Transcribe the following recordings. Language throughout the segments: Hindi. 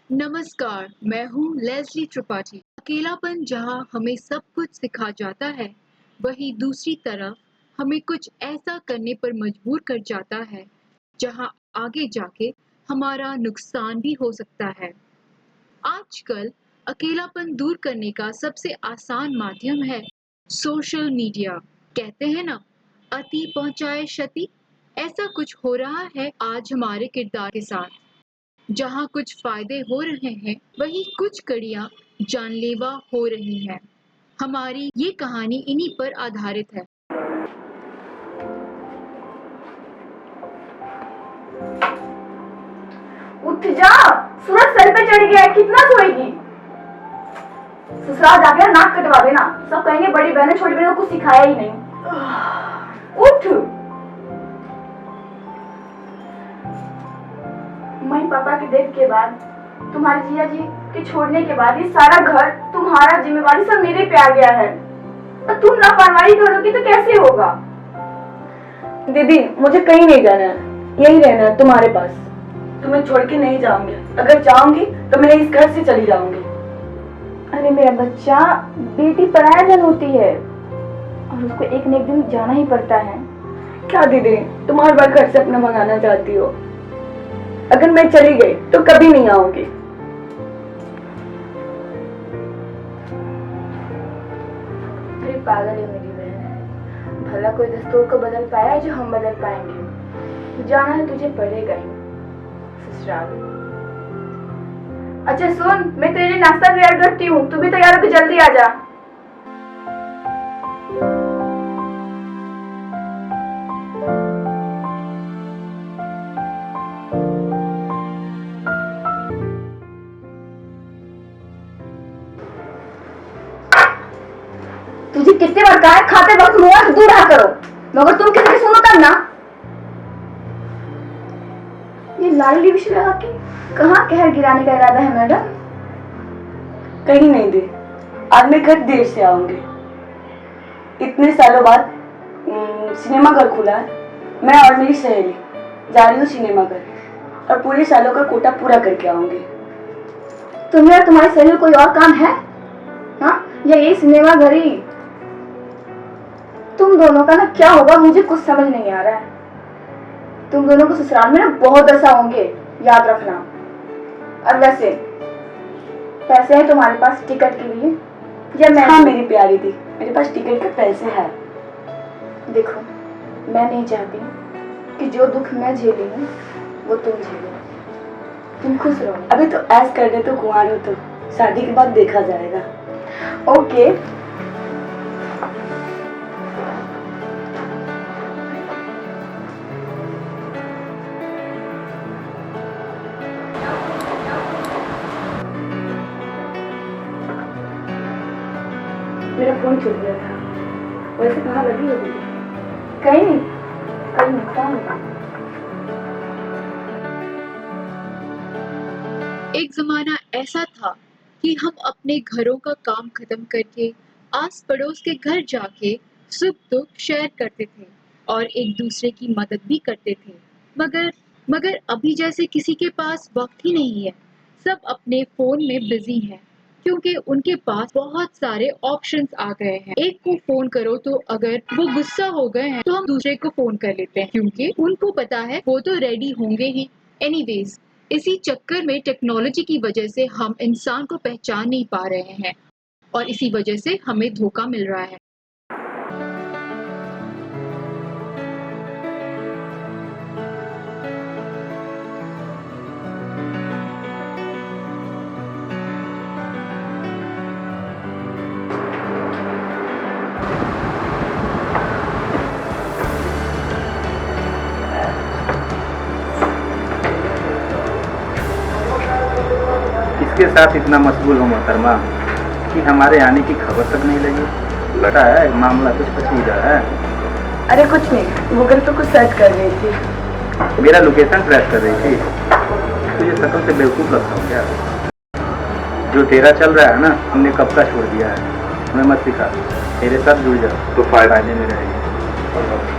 नमस्कार, मैं हूँ लेस्ली त्रिपाठी। अकेलापन जहाँ हमें सब कुछ सिखा जाता है, वहीं दूसरी तरफ हमें कुछ ऐसा करने पर मजबूर कर जाता है, जहाँ आगे जाके हमारा नुकसान भी हो सकता है। आजकल अकेलापन दूर करने का सबसे आसान माध्यम है सोशल मीडिया। कहते हैं ना, अति पहुँचाए क्षति। ऐसा कुछ हो रहा है आज हमारे किरदार के साथ। जहाँ कुछ फायदे हो रहे हैं, वहीं कुछ कड़ियाँ जानलेवा हो रही हैं। हमारी ये कहानी इन्हीं पर आधारित है। उठ जा, सूरज सर पे चढ़ गया है, कितना सोएगी? ससुराल जाके नाक कटवा देना, सब कहेंगे बड़ी बहन छोटी बहन को कुछ सिखाया ही नहीं। उठ। मम्मी पापा के डेथ के बाद, तुम्हारे जिया जी के छोड़ने के बाद ये सारा घर तुम्हारा, जिम्मेवारी सब मेरे पे आ गया है। और तुम लापरवाही करोगी तो कैसे होगा? दीदी, मुझे कहीं नहीं जाना है, यही रहना है तुम्हारे पास। तुम्हें छोड़ के नहीं जाऊंगी। अगर जाऊंगी तो मैं इस घर से चली जाऊंगी। अरे मेरा बच्चा, बेटी पराया जन होती है और उसको एक न एक दिन जाना ही पड़ता है। क्या दीदी, तुम हर बार घर से अपना भगाना चाहती हो? अगर मैं चली गई तो कभी नहीं आऊंगी। अरे पागल है मेरी बहन, भला कोई दस्तूर को बदल पाया है जो हम बदल पाएंगे? जाना है तुझे पड़ेगा ही ससुराल। अच्छा सुन, मैं तेरे लिए नाश्ता तैयार करती हूँ, तू भी तैयार होकर जल्दी आ जा। तुझे कितने बार कहा है खाते वक्त मुंह से दूर रहा करो, मगर तुम किसी की सुनो तब ना। ये लाल लिपस्टिक लगा के कहाँ कहर गिराने का इरादा है मैडम? कहीं नहीं दी, आज मैं घर देर से आऊंगी। इतने सालों बाद सिनेमा घर खुला है। मैं और मेरी सहेली जा रही हूँ सिनेमा घर और पूरे सालों का कोटा पूरा करके आऊंगी। तुम्हें और तुम्हारी सहेली कोई और काम है? हाँ, या यही सिनेमा घर ही? तुम दोनों का ना क्या होगा मुझे कुछ समझ नहीं आ रहा है। तुम दोनों को ससुराल में ना बहुत ऐसा होंगे, याद रखना। और वैसे पैसे हैं तुम्हारे पास टिकट के लिए या मैं? हाँ मेरी प्यारी थी, मेरे पास टिकट के पैसे हैं। देखो, मैं नहीं चाहती कि जो दुख मैं झेली हूँ वो तुम झेलो। तुम खुश रहो। अभी तो ऐस कर दे तो कुंवारी हो, तो शादी के बाद देखा जाएगा। ओके। मेरा फोन छूट गया था। वैसे कहाँ लगी होगी? कहीं नहीं, कहीं नुकसान होगा। एक जमाना ऐसा था कि हम अपने घरों का काम खत्म करके आस पड़ोस के घर जाके सुख दुख शेयर करते थे और एक दूसरे की मदद भी करते थे। मगर मगर अभी जैसे किसी के पास वक्त ही नहीं है। सब अपने फोन में बिजी हैं, क्योंकि उनके पास बहुत सारे ऑप्शंस आ गए हैं। एक को फोन करो तो अगर वो गुस्सा हो गए हैं तो हम दूसरे को फोन कर लेते हैं, क्योंकि उनको पता है वो तो रेडी होंगे ही एनीवेज। इसी चक्कर में टेक्नोलॉजी की वजह से हम इंसान को पहचान नहीं पा रहे हैं और इसी वजह से हमें धोखा मिल रहा है। इसके साथ इतना मशगूल हो मोहतरमा कि हमारे आने की खबर तक नहीं लगी। लगा है मामला कुछ पचीदा है। अरे कुछ नहीं, गूगल पे कुछ सर्च कर रही थी। मेरा लोकेशन ट्रैक कर रही थी। तुझे शक्ल से बेवकूफ़ लगता हूँ क्या? जो तेरा चल रहा है ना, हमने कब का छोड़ दिया है। हमें मत सिखा, तेरे साथ जुड़ जा तो फायदे में रहेगी।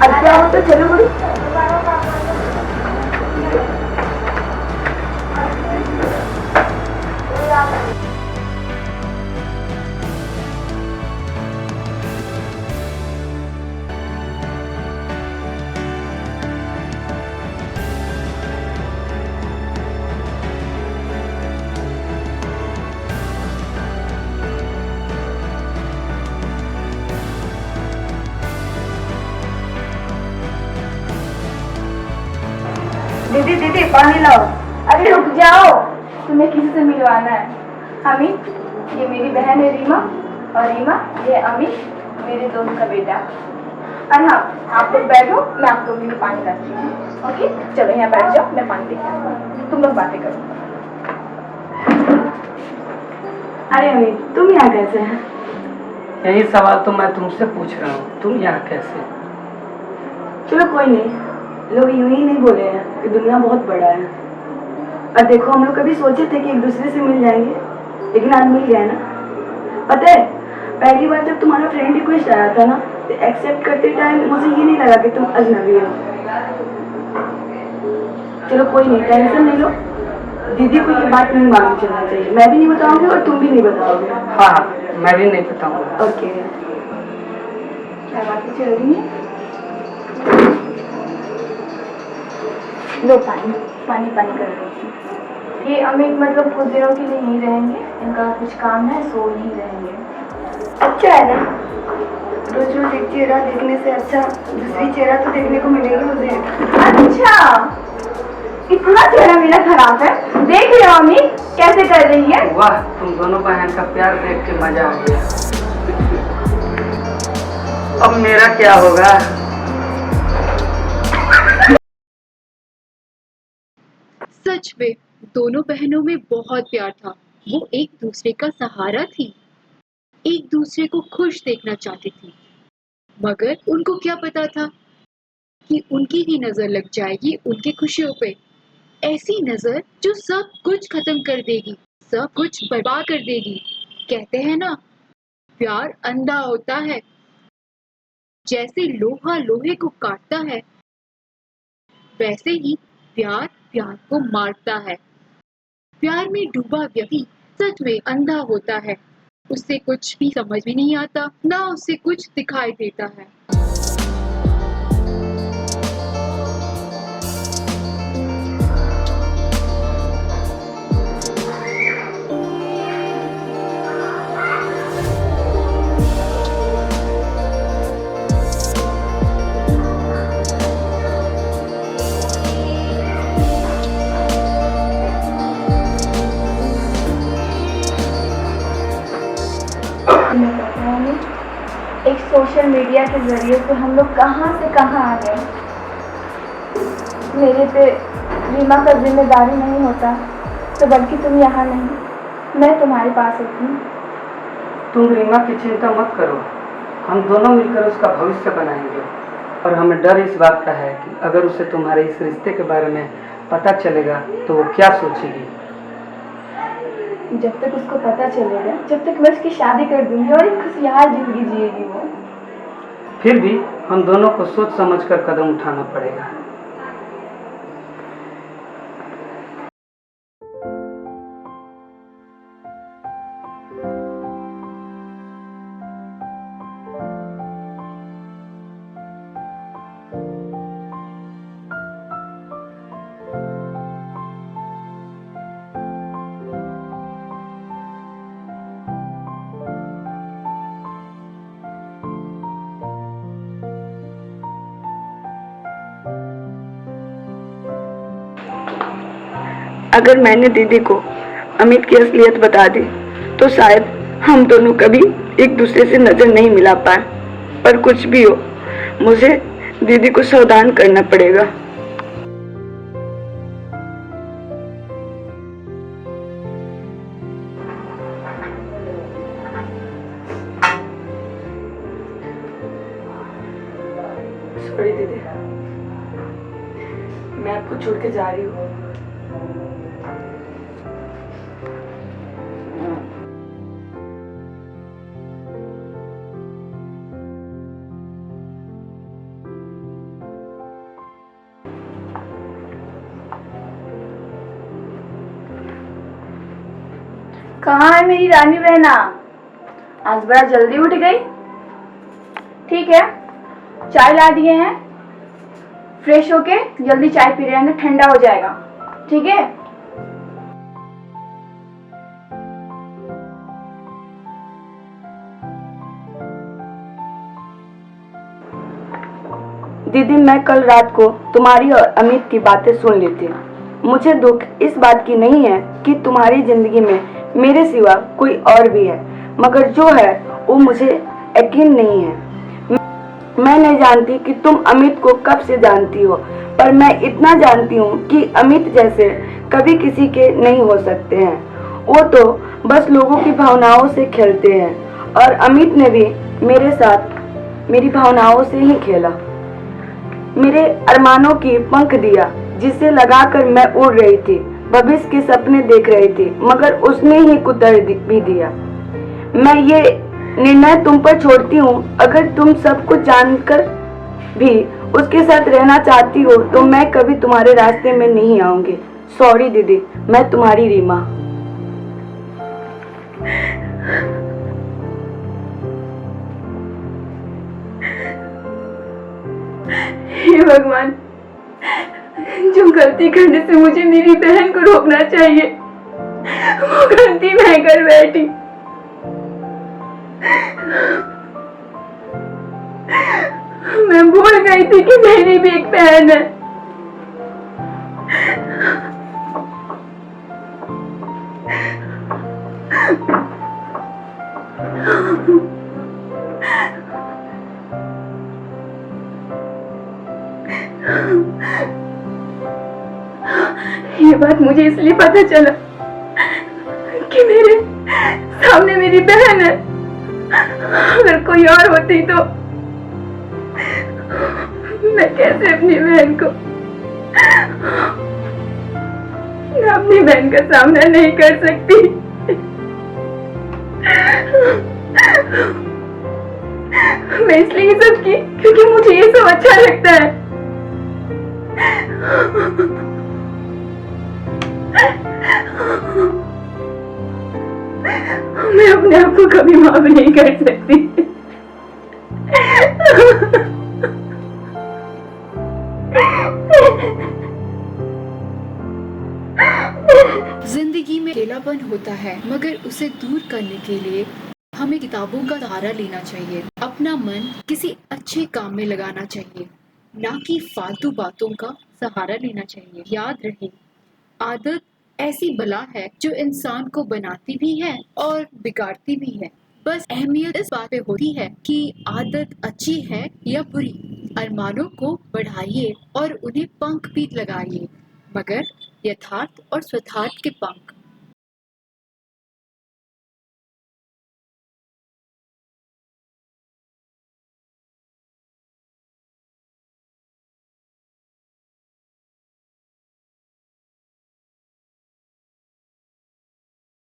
अब क्या हो तो चलो बड़ी। दीदी दीदी पानी लाओ। अरे रुक जाओ, तुम्हें किसी से मिलवाना है। अमित, ये मेरी बहन है रीमा, और रीमा ये अमित, मेरे दोनों का बेटा। और हाँ, आप लोग बैठो, मैं आप लोगों के लिए पानी लाती हूँ। ओके, चलो यहाँ बैठ जाओ, मैं पानी लेके आती हूँ, तुम लोग बातें करो। अरे अमित, तुम यहाँ कैसे हैं? यही सवाल तो मैं तुमसे पूछ रहा हूँ, तुम यहाँ कैसे? चलो कोई नहीं, लोग यूं ही नहीं बोले हैं कि दुनिया बहुत बड़ा है। और देखो, हम लोग कभी सोचे थे कि एक दूसरे से मिल जाएंगे, लेकिन आज मिल गया ना। पता है, पहली बार जब तुम्हारा फ्रेंड रिक्वेस्ट आया था ना, तो एक्सेप्ट करते टाइम मुझे ये नहीं लगा कि तुम अजनबी हो। चलो कोई नहीं, टेंशन नहीं लो। दीदी को ये बात नहीं मालूम चलना चाहिए, मैं भी नहीं बताऊंगी और तुम भी नहीं बताओगे। हाँ, मैं भी नहीं बताऊंगा। ओके, क्या बातें चल रही है? लो पानी पानी पानी कर रही थी। ये अमित मतलब कुछ दिनों के लिए नहीं रहेंगे, इनका कुछ काम है, सो नहीं रहेंगे। अच्छा है ना, रोज रोज एक चेहरा देखने से अच्छा दूसरी चेहरा तो देखने को मिलेगी मुझे। अच्छा, इतना चेहरा मेरा खराब है, देख रहे हो अमित कैसे कर रही है। वाह, तुम दोनों बहन का प्यार देख के मजा आ गया। अब मेरा क्या होगा? सच में दोनों बहनों में बहुत प्यार था। वो एक दूसरे का सहारा थी, एक दूसरे को खुश देखना चाहती थी। मगर उनको क्या पता था कि उनकी ही नजर लग जाएगी उनकी खुशियों पे। ऐसी नजर जो सब कुछ खत्म कर देगी, सब कुछ बर्बाद कर देगी। कहते हैं ना, प्यार अंधा होता है। जैसे लोहा लोहे को काटता है, वैसे ही प्यार प्यार को मारता है। प्यार में डूबा व्यक्ति सच में अंधा होता है। उससे कुछ भी समझ में नहीं आता, ना उससे कुछ दिखाई देता है। तुम्हें पता है अमित, एक सोशल मीडिया के जरिए से हम लोग कहाँ से कहाँ आ गए। मेरे पे रीमा का जिम्मेदारी नहीं होता तो बल्कि तुम यहाँ नहीं, मैं तुम्हारे पास होती। तुम रीमा की चिंता मत करो, हम दोनों मिलकर उसका भविष्य बनाएंगे। और हमें डर इस बात का है कि अगर उसे तुम्हारे इस रिश्ते के बारे में पता चलेगा तो वो क्या सोचेगी। जब तक उसको पता चलेगा, जब तक मैं उसकी शादी कर दूंगी और एक खुशहाल जिंदगी जिएगी वो। फिर भी हम दोनों को सोच समझकर कदम उठाना पड़ेगा। अगर मैंने दीदी को अमित की असलियत बता दी तो शायद हम दोनों कभी एक दूसरे से नजर नहीं मिला पाए। पर कुछ भी हो, मुझे दीदी को सावधान करना पड़ेगा। सॉरी दीदी, मैं आपको छोड़ के जा रही हूँ। कहाँ है मेरी रानी बहना? आज बड़ा जल्दी उठ गई। ठीक है, चाय ला दिए हैं, फ्रेश होके जल्दी चाय पी रहे हैं, ठंडा हो जाएगा। ठीक है। दीदी, मैं कल रात को तुम्हारी और अमित की बातें सुन ली थी। मुझे दुख इस बात की नहीं है कि तुम्हारी जिंदगी में मेरे सिवा कोई और भी है, मगर जो है वो मुझे यकीन नहीं है। मैं नहीं जानती कि तुम अमित को कब से जानती हो, पर मैं इतना जानती हूँ कि अमित जैसे कभी किसी के नहीं हो सकते हैं। वो तो बस लोगों की भावनाओं से खेलते हैं, और अमित ने भी मेरे साथ मेरी भावनाओं से ही खेला। मेरे अरमानों की पंख दिया, जिसे लगाकर मैं उड़ रही थी, भविष्य के सपने देख रही थी, मगर उसने ही कुतर भी दिया। मैं ये निर्णय तुम पर छोड़ती हूँ। अगर तुम सब कुछ जानकर भी उसके साथ रहना चाहती हो तो मैं कभी तुम्हारे रास्ते में नहीं आऊंगी। सॉरी दीदी, मैं तुम्हारी रीमा। हे भगवान, जो गलती करने से मुझे मेरी बहन को रोकना चाहिए वो गलती मैं कर बैठी। मैं भूल गई थी कि मेरी भी एक बहन है। ये बात मुझे इसलिए पता चला कि मेरे सामने मेरी बहन है। अगर कोई और होती तो मैं कैसे अपनी बहन को मैं अपनी बहन का सामना नहीं कर सकती। मैं इसलिए सब की क्योंकि मुझे ये सब अच्छा लगता है। मैं अपने आप को कभी माफ नहीं कर सकती। जिंदगी में अकेलापन होता है, मगर उसे दूर करने के लिए हमें किताबों का सहारा लेना चाहिए। अपना मन किसी अच्छे काम में लगाना चाहिए, ना कि फालतू बातों का सहारा लेना चाहिए। याद रहे, आदत ऐसी बला है जो इंसान को बनाती भी है और बिगाड़ती भी है। बस अहमियत इस बात पे होती है कि आदत अच्छी है या बुरी। अरमानों को बढ़ाइए और उन्हें पंख भी लगाइए, मगर यथार्थ और स्वथार्थ के पंख।